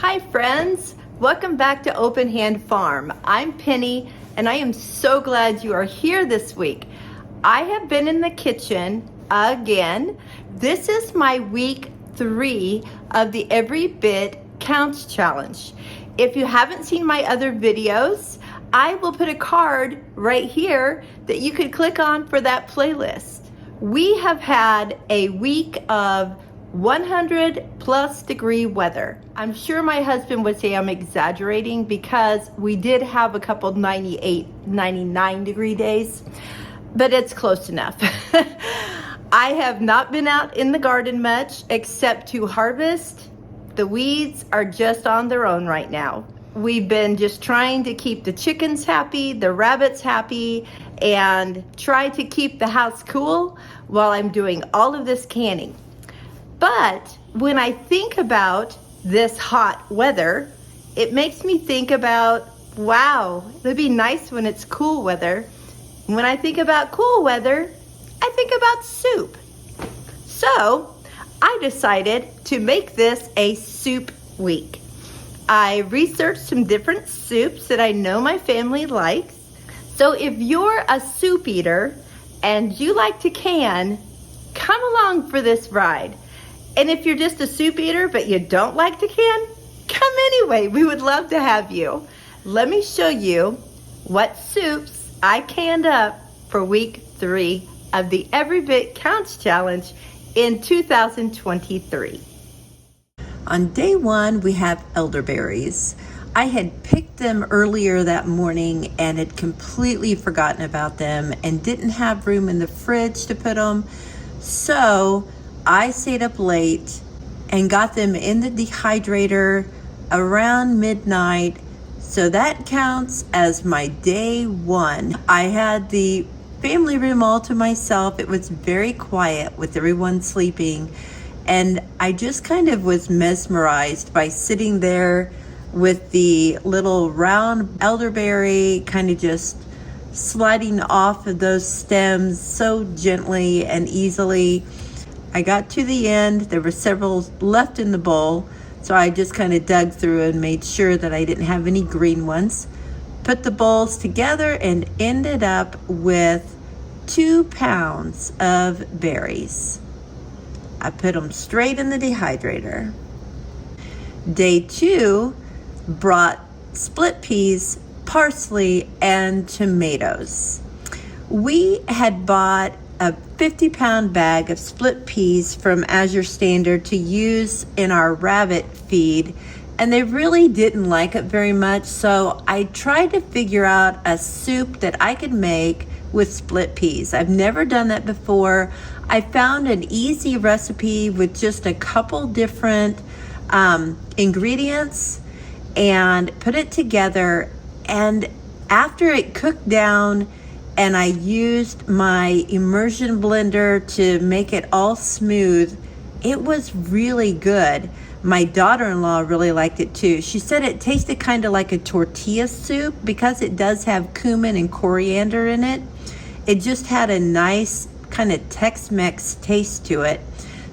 Hi friends, welcome back to Open Hand Farm. I'm Penny and I am so glad you are here this week. I have been in the kitchen again. This is my week 3 of the Every Bit Counts Challenge. If you haven't seen my other videos, I will put a card right here that you could click on for that playlist. We have had a week of 100+ degree weather. I'm sure my husband would say I'm exaggerating because we did have a couple 98, 99 degree days, but it's close enough. I have not been out in the garden much except to harvest. The weeds are just on their own right now. We've been just trying to keep the chickens happy, the rabbits happy, and try to keep the house cool while I'm doing all of this canning. But when I think about this hot weather, it makes me think about, wow, it'd be nice when it's cool weather. When I think about cool weather, I think about soup. So I decided to make this a soup week. I researched some different soups that I know my family likes. So if you're a soup eater and you like to can, come along for this ride. And if you're just a soup eater but you don't like to can, come anyway. We would love to have you. Let me show you what soups I canned up for week 3 of the Every Bit Counts Challenge in 2023. On day 1, we have elderberries. I had picked them earlier that morning and had completely forgotten about them and didn't have room in the fridge to put them. So I stayed up late and got them in the dehydrator around midnight. So that counts as my day 1. I had the family room all to myself. It was very quiet with everyone sleeping. And I just kind of was mesmerized by sitting there with the little round elderberry kind of just sliding off of those stems so gently and easily. I got to the end. There were several left in the bowl, so I just kind of dug through and made sure that I didn't have any green ones. Put the bowls together and ended up with 2 pounds of berries. I put them straight in the dehydrator. Day 2 brought split peas, parsley, and tomatoes. We had bought a 50-pound bag of split peas from Azure Standard to use in our rabbit feed, and they really didn't like it very much, so I tried to figure out a soup that I could make with split peas. I've never done that before. I found an easy recipe with just a couple different ingredients and put it together, and after it cooked down and I used my immersion blender to make it all smooth, it was really good. My daughter-in-law really liked it too. She said it tasted kind of like a tortilla soup because it does have cumin and coriander in it. It just had a nice kind of Tex-Mex taste to it.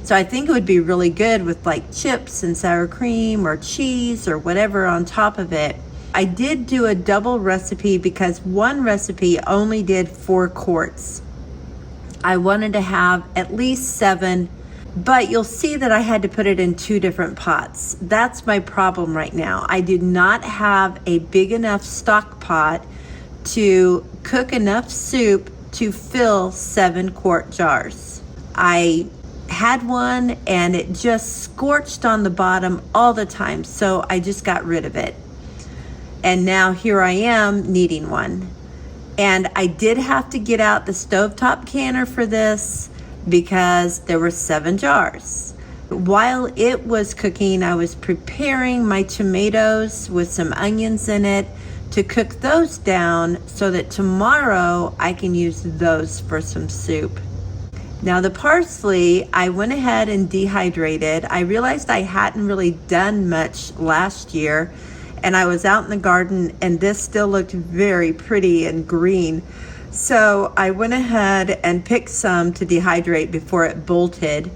So I think it would be really good with like chips and sour cream or cheese or whatever on top of it. I did do a double recipe because one recipe only did 4 quarts. I wanted to have at least 7, but you'll see that I had to put it in 2 different pots. That's my problem right now. I did not have a big enough stock pot to cook enough soup to fill 7-quart jars. I had one and it just scorched on the bottom all the time, so I just got rid of it. And now here I am needing one. And I did have to get out the stovetop canner for this because there were 7 jars. While it was cooking, I was preparing my tomatoes with some onions in it to cook those down so that tomorrow I can use those for some soup. Now the parsley, I went ahead and dehydrated. I realized I hadn't really done much last year, and I was out in the garden and this still looked very pretty and green. So I went ahead and picked some to dehydrate before it bolted.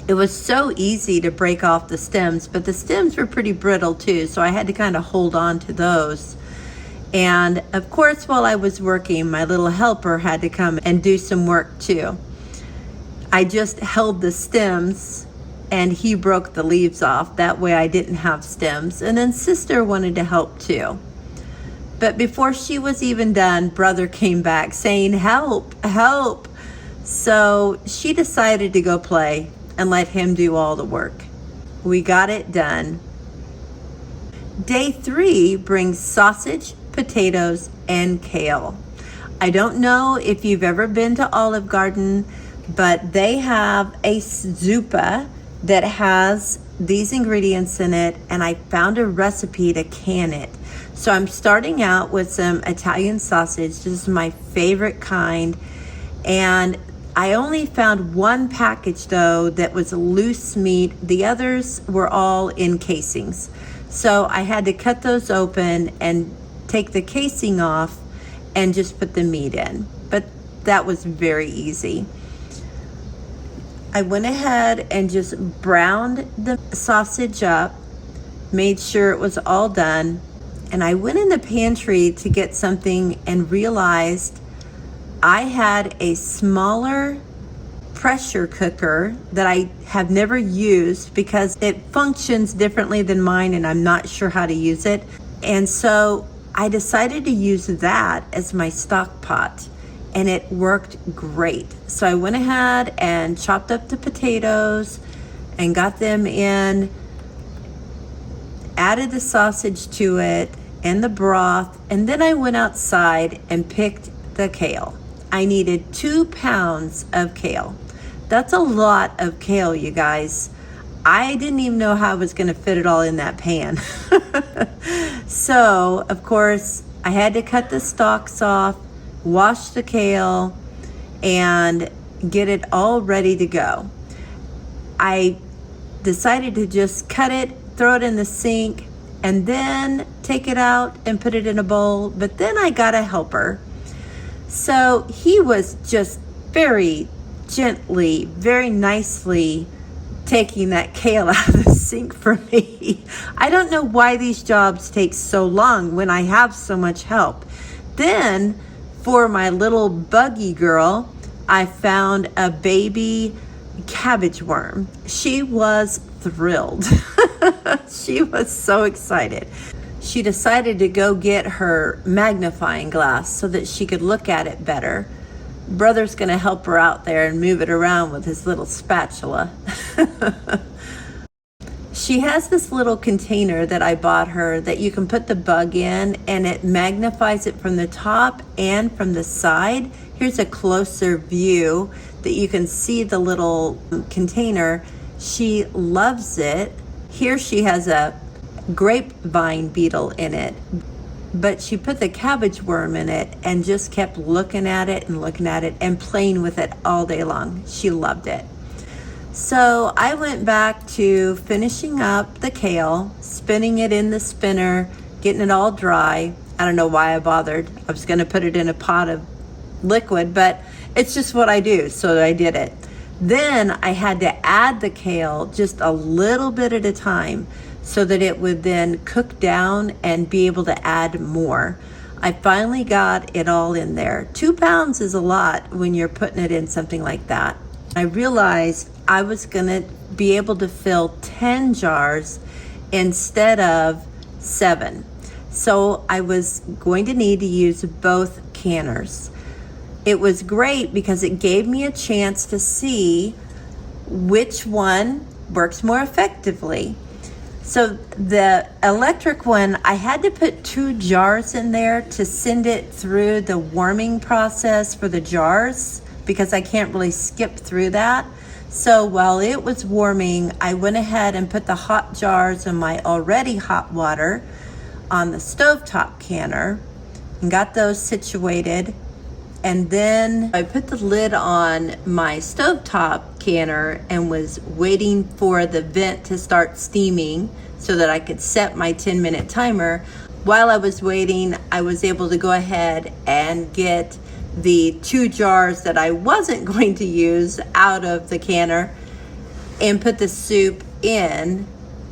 It was so easy to break off the stems, but the stems were pretty brittle too, so I had to kind of hold on to those. And of course, while I was working, my little helper had to come and do some work too. I just held the stems and he broke the leaves off. That way I didn't have stems. And then sister wanted to help too. But before she was even done, brother came back saying, "Help, help." So she decided to go play and let him do all the work. We got it done. Day 3 brings sausage, potatoes, and kale. I don't know if you've ever been to Olive Garden, but they have a Zuppa that has these ingredients in it, and I found a recipe to can it. So I'm starting out with some Italian sausage. This is my favorite kind, and I only found one package though that was loose meat. The others were all in casings. So I had to cut those open and take the casing off and just put the meat in. But that was very easy. I went ahead and just browned the sausage up, made sure it was all done, and I went in the pantry to get something and realized I had a smaller pressure cooker that I have never used because it functions differently than mine and I'm not sure how to use it. And so I decided to use that as my stock pot, and it worked great. So I went ahead and chopped up the potatoes and got them in, added the sausage to it and the broth, and then I went outside and picked the kale. I needed 2 pounds of kale. That's a lot of kale, you guys. I didn't even know how I was gonna fit it all in that pan. So, of course, I had to cut the stalks off, wash the kale, and get it all ready to go. I decided to just cut it, throw it in the sink, and then take it out and put it in a bowl. But then I got a helper. So he was just very gently, very nicely taking that kale out of the sink for me. I don't know why these jobs take so long when I have so much help. Then for my little buggy girl, I found a baby cabbage worm. She was thrilled. She was so excited. She decided to go get her magnifying glass so that she could look at it better. Brother's gonna help her out there and move it around with his little spatula. She has this little container that I bought her that you can put the bug in, and it magnifies it from the top and from the side. Here's a closer view that you can see the little container. She loves it. Here she has a grapevine beetle in it, but she put the cabbage worm in it and just kept looking at it and playing with it all day long. She loved it. So I went back to finishing up the kale, spinning it in the spinner, getting it all dry. I don't know why I bothered. I was going to put it in a pot of liquid, but it's just what I do, so I did it. Then I had to add the kale just a little bit at a time so that it would then cook down and be able to add more. I finally got it all in there. 2 pounds is a lot when you're putting it in something like that. I realized I was gonna be able to fill 10 jars instead of 7. So I was going to need to use both canners. It was great because it gave me a chance to see which one works more effectively. So the electric one, I had to put 2 jars in there to send it through the warming process for the jars because I can't really skip through that. So while it was warming, I went ahead and put the hot jars in my already hot water on the stovetop canner and got those situated. And then I put the lid on my stovetop canner and was waiting for the vent to start steaming so that I could set my 10-minute timer. While I was waiting, I was able to go ahead and get the 2 jars that I wasn't going to use out of the canner. and put the soup in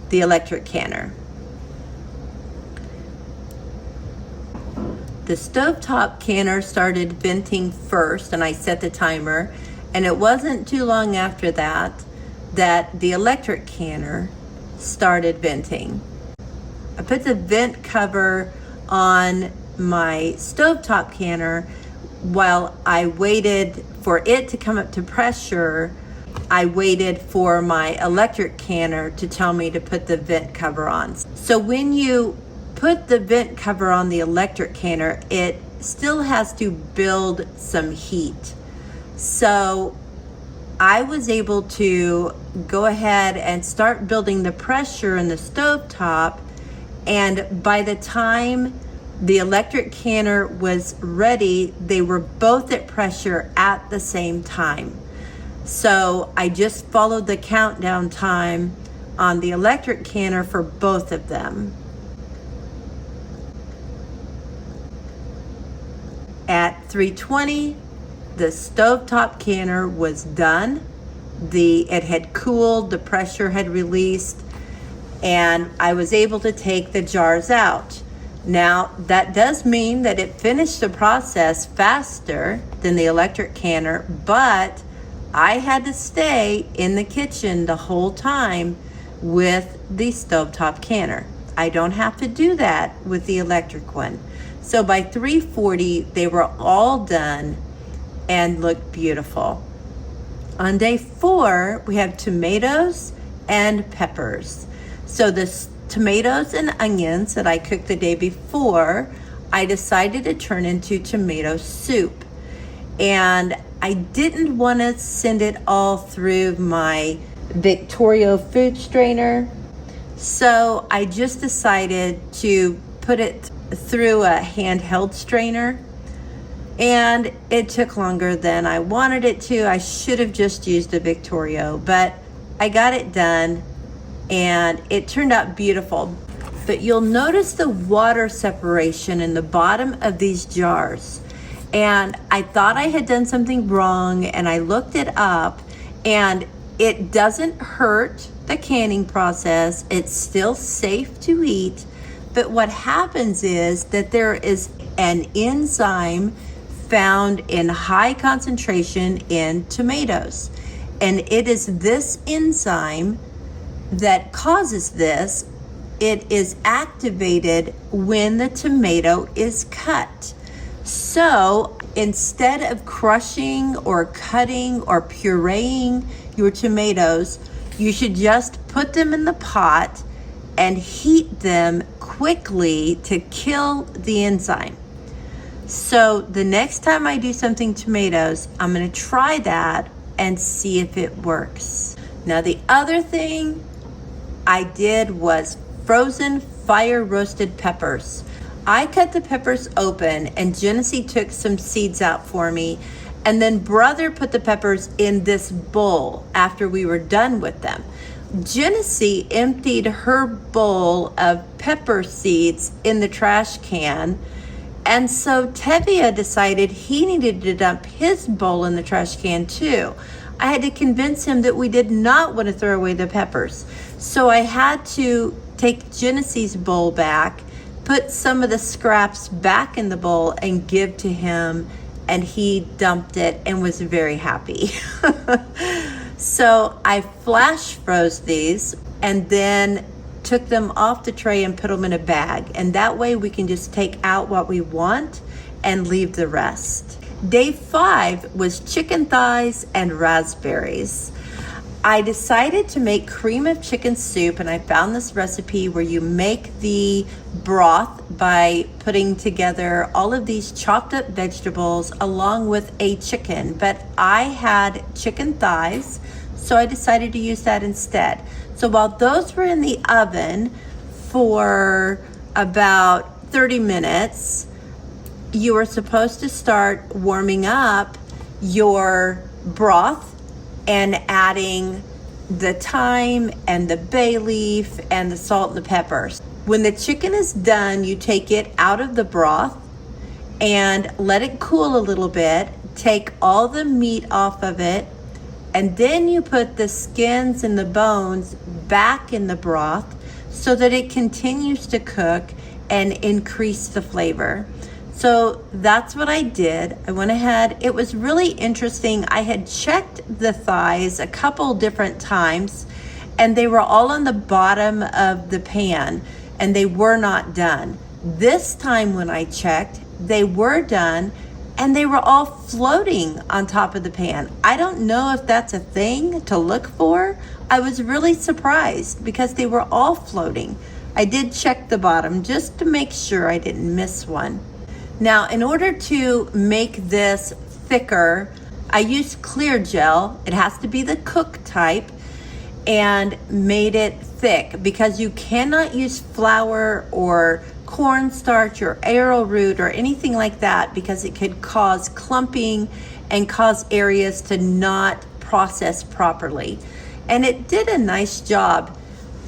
the electric canner. The stovetop canner started venting first, and I set the timer, and it wasn't too long after that that the electric canner started venting. I put the vent cover on my stovetop canner while I waited for it to come up to pressure. I waited for my electric canner to tell me to put the vent cover on. So when you put the vent cover on the electric canner, it still has to build some heat. So I was able to go ahead and start building the pressure in the stovetop, and by the time the electric canner was ready, they were both at pressure at the same time. So I just followed the countdown time on the electric canner for both of them. At 320, the stovetop canner was done. It had cooled, the pressure had released, and I was able to take the jars out. Now, that does mean that it finished the process faster than the electric canner, but I had to stay in the kitchen the whole time with the stovetop canner. I don't have to do that with the electric one. So by 3:40, they were all done and looked beautiful. On day 4, we have tomatoes and peppers. So the tomatoes and onions that I cooked the day before, I decided to turn into tomato soup. And I didn't want to send it all through my Victoria food strainer. So I just decided to put it through a handheld strainer, and it took longer than I wanted it to. I should have just used a Victoria, but I got it done and it turned out beautiful. But you'll notice the water separation in the bottom of these jars. And I thought I had done something wrong, and I looked it up, and it doesn't hurt the canning process. It's still safe to eat. But what happens is that there is an enzyme found in high concentration in tomatoes. And it is this enzyme that causes this. It is activated when the tomato is cut. So instead of crushing or cutting or pureeing your tomatoes, you should just put them in the pot and heat them quickly to kill the enzyme. So the next time I do something tomatoes, I'm gonna try that and see if it works. Now the other thing I did was frozen fire roasted peppers. I cut the peppers open, and Genesee took some seeds out for me, and then brother put the peppers in this bowl after we were done with them. Genesee emptied her bowl of pepper seeds in the trash can, and so Tevye decided he needed to dump his bowl in the trash can too. I had to convince him that we did not want to throw away the peppers. So I had to take Genesee's bowl back, put some of the scraps back in the bowl, and give to him, and he dumped it and was very happy. So I flash froze these and then took them off the tray and put them in a bag. And that way we can just take out what we want and leave the rest. Day 5 was chicken thighs and raspberries. I decided to make cream of chicken soup, and I found this recipe where you make the broth by putting together all of these chopped up vegetables along with a chicken, but I had chicken thighs, so I decided to use that instead. So while those were in the oven for about 30 minutes, you were supposed to start warming up your broth and adding the thyme and the bay leaf and the salt and the peppers. When the chicken is done, you take it out of the broth and let it cool a little bit. Take all the meat off of it And then you put the skins and the bones back in the broth so that it continues to cook and increase the flavor. So that's what I did. I went ahead. It was really interesting. I had checked the thighs a couple different times and they were all on the bottom of the pan and they were not done. This time when I checked, they were done and they were all floating on top of the pan. I don't know if that's a thing to look for. I was really surprised because they were all floating. I did check the bottom just to make sure I didn't miss one. Now, in order to make this thicker, I used clear gel. It has to be the cook type, and made it thick because you cannot use flour or cornstarch or arrowroot or anything like that because it could cause clumping and cause areas to not process properly. And it did a nice job.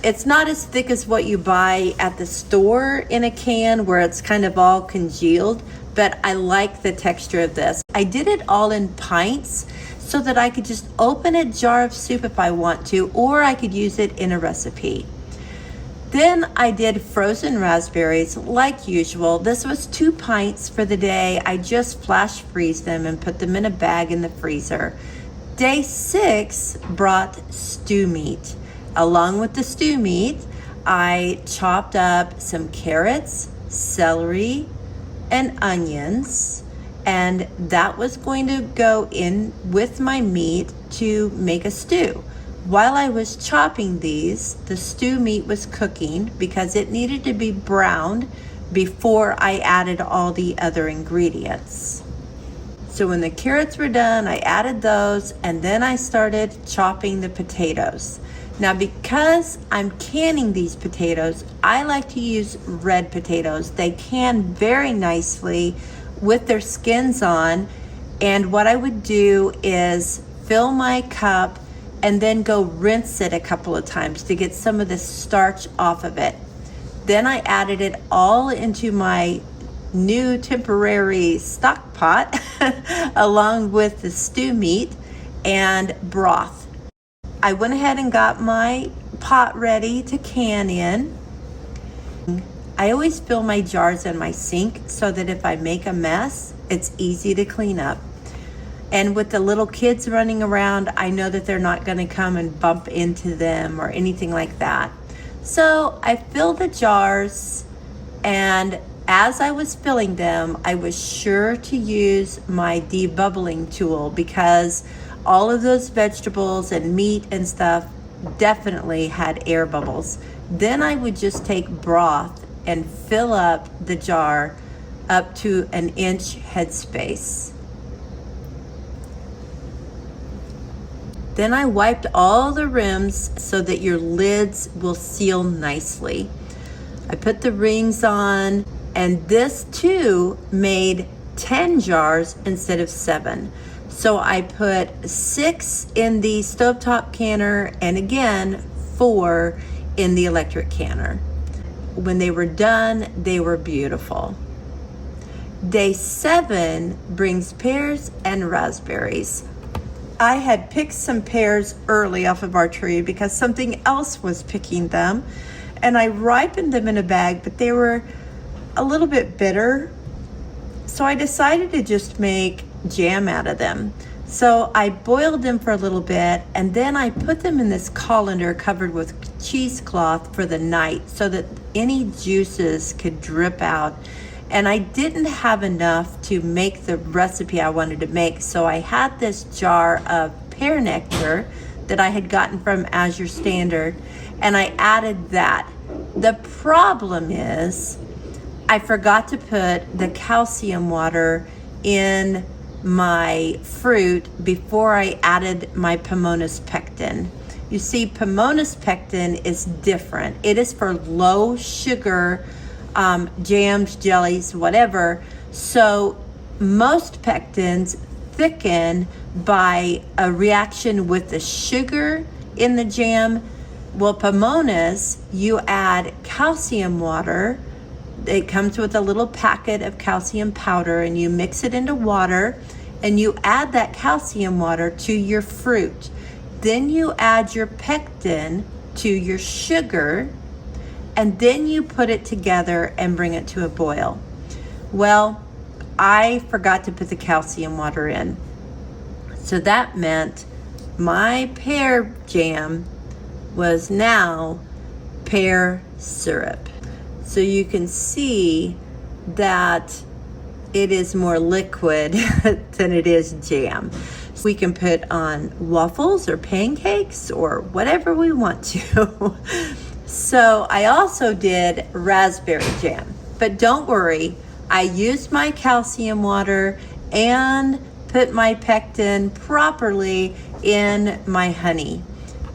It's not as thick as what you buy at the store in a can where it's kind of all congealed, but I like the texture of this. I did it all in pints so that I could just open a jar of soup if I want to, or I could use it in a recipe. Then I did frozen raspberries like usual. This was 2 pints for the day. I just flash freeze them and put them in a bag in the freezer. Day 6 brought stew meat. Along with the stew meat, I chopped up some carrots, celery, and onions, and that was going to go in with my meat to make a stew. While I was chopping these, the stew meat was cooking because it needed to be browned before I added all the other ingredients. So when the carrots were done, I added those, and then I started chopping the potatoes. Now, because I'm canning these potatoes, I like to use red potatoes. They can very nicely with their skins on. And what I would do is fill my cup and then go rinse it a couple of times to get some of the starch off of it. Then I added it all into my new temporary stock pot along with the stew meat and broth. I went ahead and got my pot ready to can in. I always fill my jars in my sink so that if I make a mess, it's easy to clean up. And with the little kids running around, I know that they're not going to come and bump into them or anything like that. So I filled the jars, and as I was filling them, I was sure to use my debubbling tool because all of those vegetables and meat and stuff definitely had air bubbles. Then I would just take broth and fill up the jar up to an inch headspace. Then I wiped all the rims so that your lids will seal nicely. I put the rings on, and this too made 10 jars instead of 7. So I put 6 in the stovetop canner and again 4 in the electric canner. When they were done, they were beautiful. Day 7 brings pears and raspberries. I had picked some pears early off of our tree because something else was picking them, and I ripened them in a bag, but they were a little bit bitter. So I decided to just make jam out of them. So I boiled them for a little bit, and then I put them in this colander covered with cheesecloth for the night so that any juices could drip out. And I didn't have enough to make the recipe I wanted to make, so I had this jar of pear nectar that I had gotten from Azure Standard, and I added that. The problem is I forgot to put the calcium water in my fruit before I added my pomona's pectin. You see, pomona's pectin is different. It is for low sugar jams, jellies, whatever. So most pectins thicken by a reaction with the sugar in the jam. Well, pomona's, you add calcium water. It comes with a little packet of calcium powder, and you mix it into water and you add that calcium water to your fruit. Then you add your pectin to your sugar, and then you put it together and bring it to a boil. Well, I forgot to put the calcium water in. So that meant my pear jam was now pear syrup. So you can see that it is more liquid than it is jam. We can put on waffles or pancakes or whatever we want to. So I also did raspberry jam, but don't worry, I used my calcium water and put my pectin properly in my honey,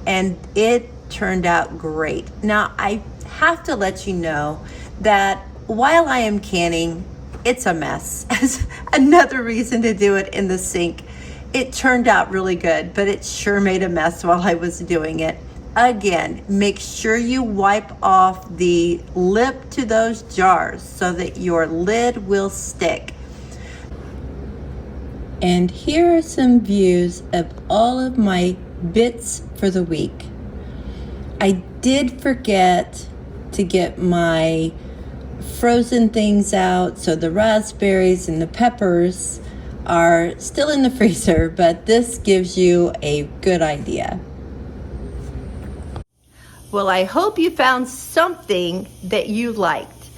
and it turned out great. Now I have to let you know that while I am canning, it's a mess. Another reason to do it in the sink. It turned out really good, but it sure made a mess while I was doing it. Again, make sure you wipe off the lip to those jars so that your lid will stick. And here are some views of all of my bits for the week. I did forget to get my frozen things out, so the raspberries and the peppers are still in the freezer, but this gives you a good idea. Well, I hope you found something that you liked.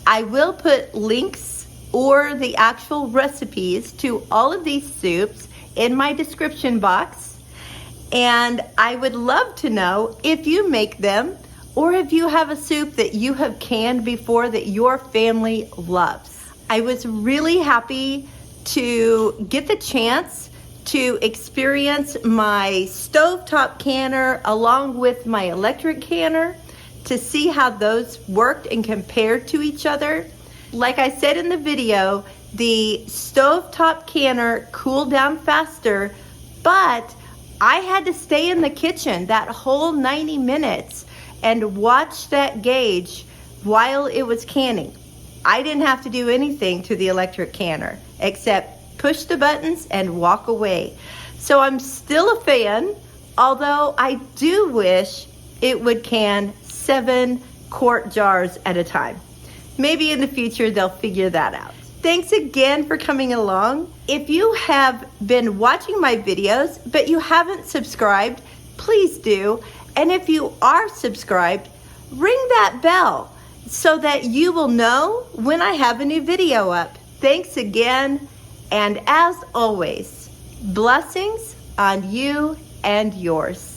I will put links or the actual recipes to all of these soups in my description box. And I would love to know if you make them or if you have a soup that you have canned before that your family loves. I was really happy to get the chance to experience my stovetop canner along with my electric canner to see how those worked and compared to each other. Like I said in the video, the stovetop canner cooled down faster, but I had to stay in the kitchen that whole 90 minutes and watch that gauge while it was canning. I didn't have to do anything to the electric canner except push the buttons and walk away. So I'm still a fan, although I do wish it would can 7 quart jars at a time. Maybe in the future they'll figure that out. Thanks again for coming along. If you have been watching my videos but you haven't subscribed, please do. And if you are subscribed, ring that bell so that you will know when I have a new video up. Thanks again, and as always, blessings on you and yours.